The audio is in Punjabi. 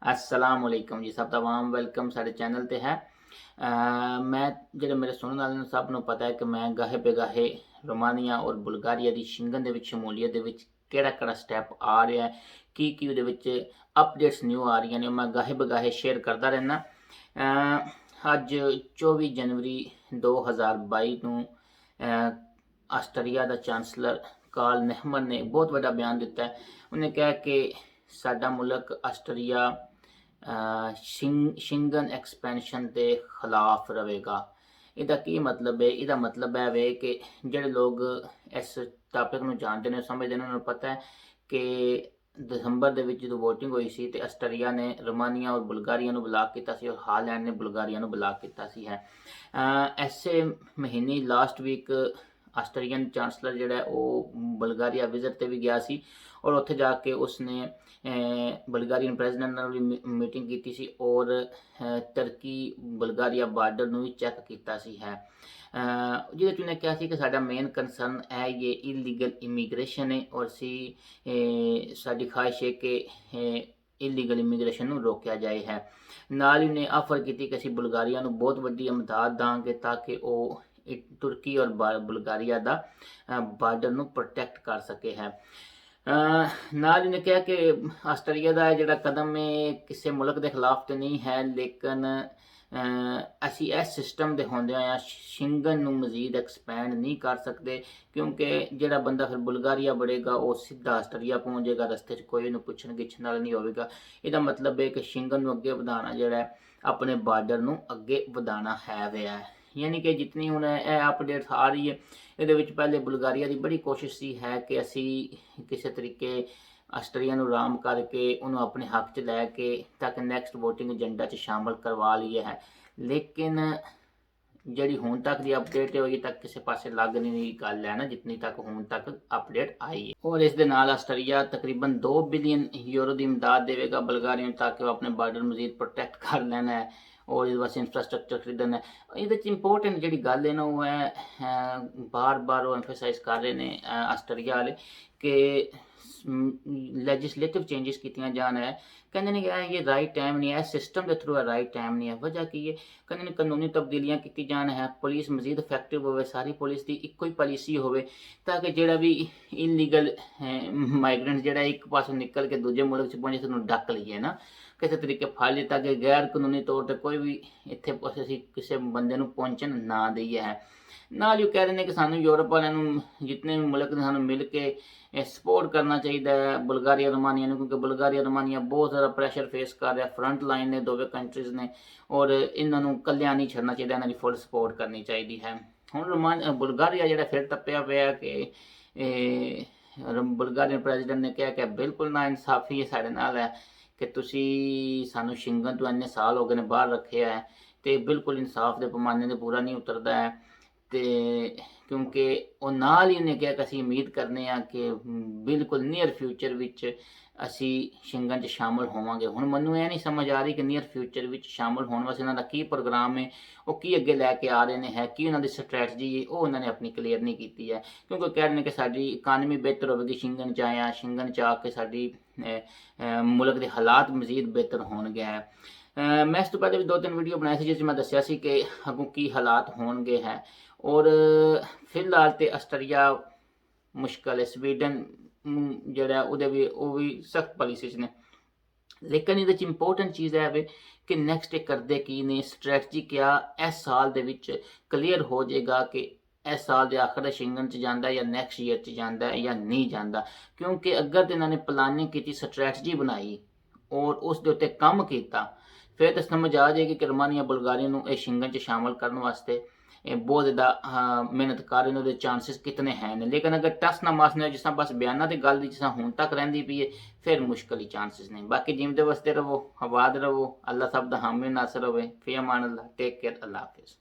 अस्सलाम वालेकुम जी, सब दा वाम वेलकम साडे चैनल ते है। मैं ਜਿਹੜੇ ਮੇਰੇ ਸੁਣਨ ਵਾਲੇ ਨੂੰ ਸਭ ਨੂੰ ਪਤਾ ਹੈ ਕਿ ਮੈਂ ਗਾਹੇ ਬੇਗਾਹੇ ਰੋਮਾਨੀਆ ਔਰ ਬੁਲਗਾਰੀਆ ਦੀ ਸ਼ਿੰਗਨ ਦੇ ਵਿੱਚ ਸ਼ਮੂਲੀਅਤ ਦੇ ਵਿੱਚ ਕਿਹੜਾ ਸਟੈਪ ਆ ਰਿਹਾ ਹੈ, ਕੀ ਉਹਦੇ ਵਿੱਚ ਅਪਡੇਟਸ ਨਿਊ ਆ ਰਹੀਆਂ ਨੇ, ਮੈਂ ਗਾਹੇ ਬੇਗਾਹੇ ਸ਼ੇਅਰ ਕਰਦਾ ਰਹਿਣਾ। ਅੱਜ 24 ਜਨਵਰੀ 2022 ਨੂੰ ਆਸਟਰੀਆ ਦਾ ਚਾਂਸਲਰ ਕਾਰਲ ਨਹਿਮਰ ਨੇ ਬਹੁਤ ਵੱਡਾ ਬਿਆਨ ਦਿੱਤਾ ਹੈ। ਉਹਨੇ ਕਿਹਾ ਕਿ ਸਾਡਾ ਮੁਲਕ ਆਸਟਰੀਆ ਸ਼ਿੰਗਨ ਐਕਸਪੈਂਸ਼ਨ ਦੇ ਖਿਲਾਫ ਰਹੇਗਾ। ਇਹਦਾ ਕੀ ਮਤਲਬ ਹੈ? ਇਹਦਾ ਮਤਲਬ ਹੈ ਵੇ ਕਿ ਜਿਹੜੇ ਲੋਕ ਇਸ ਟਾਪਿਕ ਨੂੰ ਜਾਣਦੇ ਨੇ, ਸਮਝਦੇ ਨੇ, ਉਹਨਾਂ ਨੂੰ ਪਤਾ ਹੈ ਕਿ ਦਸੰਬਰ ਦੇ ਵਿੱਚ ਜਦੋਂ ਵੋਟਿੰਗ ਹੋਈ ਸੀ ਤੇ ਆਸਟਰੀਆ ਨੇ ਰੋਮਾਨੀਆ ਔਰ ਬੁਲਗਾਰੀਆ ਨੂੰ ਬਲਾਕ ਕੀਤਾ ਸੀ ਔਰ ਹਾਲੈਂਡ ਨੇ ਬੁਲਗਾਰੀਆ ਨੂੰ ਬਲਾਕ ਕੀਤਾ ਸੀ ਹੈ। ਐਸੇ ਮਹੀਨੇ ਲਾਸਟ ਵੀਕ ਆਸਟਰੀਅਨ ਚਾਂਸਲਰ ਜਿਹੜਾ ਉਹ ਬੁਲਗਾਰੀਆ ਵਿਜ਼ਿਟ ਤੇ ਵੀ ਗਿਆ ਸੀ ਔਰ ਉੱਥੇ ਜਾ ਕੇ ਉਸਨੇ ਬੁਲਗਾਰੀਅਨ ਪ੍ਰੈਜ਼ੀਡੈਂਟ ਨਾਲ ਵੀ ਮੀਟਿੰਗ ਕੀਤੀ ਸੀ ਔਰ ਤੁਰਕੀ ਬੁਲਗਾਰੀਆ ਬਾਰਡਰ ਨੂੰ ਵੀ ਚੈੱਕ ਕੀਤਾ ਸੀ ਹੈ। ਜਿਹਦੇ 'ਚ ਉਹਨੇ ਕਿਹਾ ਸੀ ਕਿ ਸਾਡਾ ਮੇਨ ਕੰਸਰਨ ਹੈ ਇਹ ਇਲੀਗਲ ਇਮੀਗ੍ਰੇਸ਼ਨ ਹੈ ਔਰ ਸਾਡੀ ਖਾਹਿਸ਼ ਹੈ ਕਿ ਇਲੀਗਲ ਇਮੀਗ੍ਰੇਸ਼ਨ ਨੂੰ ਰੋਕਿਆ ਜਾਏ ਹੈ। ਨਾਲ ਹੀ ਉਹਨੇ ਆਫਰ ਕੀਤੀ ਕਿ ਅਸੀਂ ਬੁਲਗਾਰੀਆ ਨੂੰ ਬਹੁਤ ਵੱਡੀ ਇਮਦਾਦ ਦਾਂਗੇ ਤਾਂ ਕਿ ਉਹ ਤੁਰਕੀ ਔਰ ਬੁਲਗਾਰੀਆ ਦਾ ਬਾਰਡਰ ਨੂੰ ਪ੍ਰੋਟੈਕਟ ਕਰ ਸਕੇ ਹੈ। ਨਾਲ ਇਹਨੇ ਕਿਹਾ ਕਿ ਆਸਟਰੀਆ ਦਾ ਜਿਹੜਾ ਕਦਮ ਹੈ ਕਿਸੇ ਮੁਲਕ ਦੇ ਖਿਲਾਫ ਤੇ ਨਹੀਂ ਹੈ, ਲੇਕਿਨ ਅਸੀਂ ਇਸ ਸਿਸਟਮ ਦੇ ਹੁੰਦਿਆਂ ਆ ਸ਼ਿੰਗਨ ਨੂੰ ਮਜ਼ੀਦ ਐਕਸਪੈਂਡ ਨਹੀਂ ਕਰ ਸਕਦੇ, ਕਿਉਂਕਿ ਜਿਹੜਾ ਬੰਦਾ ਫਿਰ ਬੁਲਗਾਰੀਆ ਵੜੇਗਾ ਉਹ ਸਿੱਧਾ ਆਸਟਰੀਆ ਪਹੁੰਚ ਜਾਏਗਾ, ਰਸਤੇ 'ਚ ਕੋਈ ਇਹਨੂੰ ਪੁੱਛਣ ਗਿੱਛਣ ਨਾਲ ਨਹੀਂ ਹੋਵੇਗਾ। ਇਹਦਾ ਮਤਲਬ ਹੈ ਕਿ ਸ਼ਿੰਗਨ ਨੂੰ ਅੱਗੇ ਵਧਾਉਣਾ ਜਿਹੜਾ ਆਪਣੇ ਬਾਰਡਰ ਨੂੰ ਅੱਗੇ ਵਧਾਉਣਾ ਹੈ। ਯਾਨੀ ਕਿ ਜਿਤਨੀ ਹੁਣ ਇਹ ਅਪਡੇਟ ਆ ਰਹੀ ਹੈ, ਇਹਦੇ ਵਿੱਚ ਪਹਿਲੇ ਬੁਲਗਾਰੀਆ ਦੀ ਬੜੀ ਕੋਸ਼ਿਸ਼ ਸੀ ਹੈ ਕਿ ਅਸੀਂ ਕਿਸੇ ਤਰੀਕੇ ਆਸਟਰੀਆ ਨੂੰ ਰਾਮ ਕਰਕੇ ਉਹਨੂੰ ਆਪਣੇ ਹੱਕ 'ਚ ਲੈ ਕੇ ਤਾਂ ਕਿ ਨੈਕਸਟ ਵੋਟਿੰਗ ਏਜੰਡਾ 'ਚ ਸ਼ਾਮਲ ਕਰਵਾ ਲਈਏ ਹੈ। ਲੇਕਿਨ ਜਿਹੜੀ ਹੁਣ ਤੱਕ ਦੀ ਅਪਡੇਟ ਹੈ ਉਹ ਇਹ ਤੱਕ ਕਿਸੇ ਪਾਸੇ ਲੱਗ ਨਹੀਂ ਰਹੀ ਗੱਲ ਹੈ ਨਾ, ਜਿਤਨੀ ਤੱਕ ਹੁਣ ਤੱਕ ਅਪਡੇਟ ਆਈ ਹੈ। ਔਰ ਇਸ ਦੇ ਨਾਲ ਆਸਟਰੀਆ ਤਕਰੀਬਨ 2 ਬਿਲੀਅਨ ਯੂਰੋ ਦੀ ਇਮਦਾਦ ਦੇਵੇਗਾ ਬੁਲਗਾਰੀਆ ਨੂੰ ਤਾਂ ਕਿ ਉਹ ਆਪਣੇ ਬਾਰਡਰ ਮਜ਼ੀਦ ਪ੍ਰੋਟੈਕਟ ਕਰ ਲੈਣਾ ਹੈ ਔਰ ਇਹਦੇ ਵਾਸਤੇ ਇੰਫਰਾਸਟ੍ਰਕਚਰ ਖਰੀਦਣਾ ਹੈ। ਇਹਦੇ 'ਚ ਇੰਪੋਰਟੈਂਟ ਜਿਹੜੀ ਗੱਲ ਹੈ ਨਾ ਉਹ ਹੈ, ਬਾਰ ਉਹ ਐਮਫੇਸਾਈਜ਼ ਕਰ ਰਹੇ ਨੇ ਆਸਟਰੀਆ ਵਾਲੇ ਕਿ ਲੈਜਿਸਲੇਟਿਵ ਚੇਂਜਿਸ ਕੀਤੀਆਂ ਜਾਣ ਹੈ। ਕਹਿੰਦੇ ਨੇ ਕਿ ਇਹ ਰਾਈਟ ਟਾਈਮ ਨਹੀਂ ਹੈ, ਸਿਸਟਮ ਦੇ ਥਰੂ ਰਾਈਟ ਟਾਈਮ ਨਹੀਂ ਹੈ। ਵਜ੍ਹਾ ਕੀ ਹੈ? ਕਹਿੰਦੇ ਨੇ ਕਾਨੂੰਨੀ ਤਬਦੀਲੀਆਂ ਕੀਤੀ ਜਾਣ ਹੈ, ਪੁਲਿਸ ਮਜ਼ੀਦ ਇਫੈਕਟਿਵ ਹੋਵੇ, ਸਾਰੀ ਪੁਲਿਸ ਦੀ ਇੱਕੋ ਹੀ ਪਾਲਿਸੀ ਹੋਵੇ ਤਾਂ ਕਿ ਜਿਹੜਾ ਵੀ ਇਲੀਗਲ ਮਾਈਗਰੈਂਟ ਜਿਹੜਾ ਇੱਕ ਪਾਸੋਂ ਨਿਕਲ ਕੇ ਦੂਜੇ ਮੁਲਕ 'ਚ ਪਹੁੰਚੇ ਉਹਨੂੰ ਡੱਕ ਲਈਏ ਨਾ, ਕਿਸੇ ਤਰੀਕੇ ਫੜ ਲਿੱਤਾ ਕਿ ਗੈਰ ਕਾਨੂੰਨੀ ਤੌਰ 'ਤੇ ਕੋਈ ਵੀ ਇੱਥੇ ਅਸੀਂ ਕਿਸੇ ਬੰਦੇ ਨੂੰ ਪਹੁੰਚਣ ਨਾ ਦਈਏ ਹੈ। ਨਾਲ ਹੀ ਉਹ ਕਹਿ ਰਹੇ ਨੇ ਕਿ ਸਾਨੂੰ ਯੂਰਪ ਵਾਲਿਆਂ ਨੂੰ ਜਿਤਨੇ ਵੀ ਮੁਲਕ ਨੇ ਸਾਨੂੰ ਮਿਲ ਕੇ ਸਪੋਰਟ ਕਰਨਾ ਚਾਹੀਦਾ ਹੈ ਬੁਲਗਾਰੀਆ ਰੋਮਾਨੀਆ ਨੂੰ, ਕਿਉਂਕਿ ਬੁਲਗਾਰੀਆ ਰੋਮਾਨੀਆ ਬਹੁਤ ਜ਼ਿਆਦਾ ਪ੍ਰੈਸ਼ਰ ਫੇਸ ਕਰ ਰਿਹਾ, ਫਰੰਟ ਲਾਈਨ ਨੇ ਦੋਵੇਂ ਕੰਟਰੀਜ਼ ਨੇ ਔਰ ਇਹਨਾਂ ਨੂੰ ਇਕੱਲਿਆਂ ਨਹੀਂ ਛੱਡਣਾ ਚਾਹੀਦਾ, ਇਹਨਾਂ ਦੀ ਫੁੱਲ ਸਪੋਰਟ ਕਰਨੀ ਚਾਹੀਦੀ ਹੈ। ਹੁਣ ਬੁਲਗਾਰੀਆ ਜਿਹੜਾ ਫਿਰ ਟੱਪਿਆ ਪਿਆ ਕਿ ਬੁਲਗਾਰੀਅਨ ਪ੍ਰੈਜ਼ੀਡੈਂਟ ਨੇ ਕਿਹਾ ਕਿ ਬਿਲਕੁਲ ਨਾ ਇਨਸਾਫੀ ਹੈ ਸਾਡੇ ਨਾਲ ਹੈ ਕਿ ਤੁਸੀਂ ਸਾਨੂੰ ਸ਼ਿੰਗਨ ਤੋਂ ਇੰਨੇ ਸਾਲ ਹੋ ਗਏ ਨੇ ਬਾਹਰ ਰੱਖਿਆ ਹੈ ਤੇ ਬਿਲਕੁਲ ਇਨਸਾਫ ਦੇ ਪੈਮਾਨੇ 'ਤੇ ਪੂਰਾ ਨਹੀਂ ਉਤਰਦਾ ਹੈ। ਤੇ ਕਿਉਂਕਿ ਉਹ ਨਾਲ ਹੀ ਉਹਨੇ ਕਿਹਾ ਕਿ ਅਸੀਂ ਉਮੀਦ ਕਰਨੇ ਆ ਕਿ ਬਿਲਕੁਲ ਨੀਅਰ ਫਿਊਚਰ ਵਿੱਚ ਅਸੀਂ ਸ਼ਿੰਗਨ 'ਚ ਸ਼ਾਮਲ ਹੋਵਾਂਗੇ। ਹੁਣ ਮੈਨੂੰ ਇਹ ਨਹੀਂ ਸਮਝ ਆ ਰਹੀ ਕਿ ਨੀਅਰ ਫਿਊਚਰ ਵਿੱਚ ਸ਼ਾਮਲ ਹੋਣ ਵਾਸਤੇ ਉਹਨਾਂ ਦਾ ਕੀ ਪ੍ਰੋਗਰਾਮ ਹੈ, ਉਹ ਕੀ ਅੱਗੇ ਲੈ ਕੇ ਆ ਰਹੇ ਨੇ ਹੈ, ਕੀ ਉਹਨਾਂ ਦੀ ਸਟ੍ਰੈਟਜੀ ਹੈ, ਉਹ ਉਹਨਾਂ ਨੇ ਆਪਣੀ ਕਲੀਅਰ ਨਹੀਂ ਕੀਤੀ ਹੈ। ਕਿਉਂਕਿ ਕਹਿ ਰਹੇ ਨੇ ਕਿ ਸਾਡੀ ਇਕਾਨਮੀ ਬਿਹਤਰ ਹੋਵੇਗੀ ਸ਼ਿੰਗਨ 'ਚ ਆਇਆ, ਸ਼ਿੰਗਨ 'ਚ ਆ ਕੇ ਸਾਡੀ ਮੁਲਕ ਦੇ ਹਾਲਾਤ ਮਜ਼ੀਦ ਬਿਹਤਰ ਹੋਣਗੇ ਹੈ। ਮੈਂ ਇਸ ਤੋਂ ਪਹਿਲੇ ਵੀ 2-3 ਵੀਡੀਓ ਬਣਾਈ ਸੀ ਜਿਸ 'ਚ ਮੈਂ ਦੱਸਿਆ ਸੀ ਕਿ ਅੱਗੋਂ ਕੀ ਹਾਲਾਤ ਹੋਣਗੇ ਹੈ। ਔਰ ਫਿਲਹਾਲ ਤੇ ਆਸਟਰੀਆ ਮੁਸ਼ਕਲ ਹੈ, ਸਵੀਡਨ ਜਿਹੜਾ ਉਹ ਵੀ ਸਖਤ ਪਾਲਿਸੀ 'ਚ ਨੇ, ਲੇਕਿਨ ਇਹਦੇ 'ਚ ਇੰਪੋਰਟੈਂਟ ਚੀਜ਼ ਹੈ ਵੇ ਕਿ ਨੈਕਸਟ ਇਹ ਕਰਦੇ ਕੀ ਨੇ, ਸਟ੍ਰੈਟਜੀ ਕਿਆ ਇਸ ਸਾਲ ਦੇ ਵਿੱਚ ਕਲੀਅਰ ਹੋ ਜਾਏਗਾ ਕਿ ਇਸ ਸਾਲ ਦੇ ਆਖਰ ਸ਼ਿੰਗਨ 'ਚ ਜਾਂਦਾ ਜਾਂ ਨੈਕਸਟ ਈਅਰ 'ਚ ਜਾਂਦਾ ਜਾਂ ਨਹੀਂ ਜਾਂਦਾ। ਕਿਉਂਕਿ ਅਗਰ ਤਾਂ ਇਹਨਾਂ ਨੇ ਪਲਾਨਿੰਗ ਕੀਤੀ, ਸਟ੍ਰੈਟਜੀ ਬਣਾਈ ਔਰ ਉਸ ਦੇ ਉੱਤੇ ਕੰਮ ਕੀਤਾ, ਫਿਰ ਤਾਂ ਸਮਝ ਆ ਜਾਏਗੀ ਕਿ ਰੋਮਾਨੀਆ ਬੁਲਗਾਰੀਆ ਨੂੰ ਇਹ ਸ਼ਿੰਗਨ 'ਚ ਸ਼ਾਮਲ ਕਰਨ ਵਾਸਤੇ ਇਹ ਬਹੁਤ ਜ਼ਿਆਦਾ ਮਿਹਨਤ ਕਰ ਰਹੇ ਨੇ, ਉਹਦੇ ਚਾਂਸਿਸ ਕਿਤਨੇ ਹੈ ਨੇ। ਲੇਕਿਨ ਅਗਰ ਟਸ ਨਾ ਮਾਸ ਨੇ ਜਿਸ ਤਰ੍ਹਾਂ ਬਸ ਬਿਆਨਾਂ ਦੀ ਗੱਲ ਦੀ ਜਿਸ ਤਰ੍ਹਾਂ ਹੁਣ ਤੱਕ ਰਹਿੰਦੀ ਪਈ ਹੈ, ਫਿਰ ਮੁਸ਼ਕਲ ਹੀ ਚਾਂਸਿਸ ਨੇ। ਬਾਕੀ ਜਿੰਦੇ ਵਸਦੇ ਰਹੋ, ਆਬਾਦ ਰਹੋ, ਅੱਲਾ ਸਭ ਦਾ ਹਾਮੀ ਨਾਸਰ ਹੋਵੇ। ਫੀ ਅਮਾਨ ਅੱਲਾ, ਟੇਕ ਕੇਅਰ, ਅੱਲਾ ਹਾਫਿਜ਼।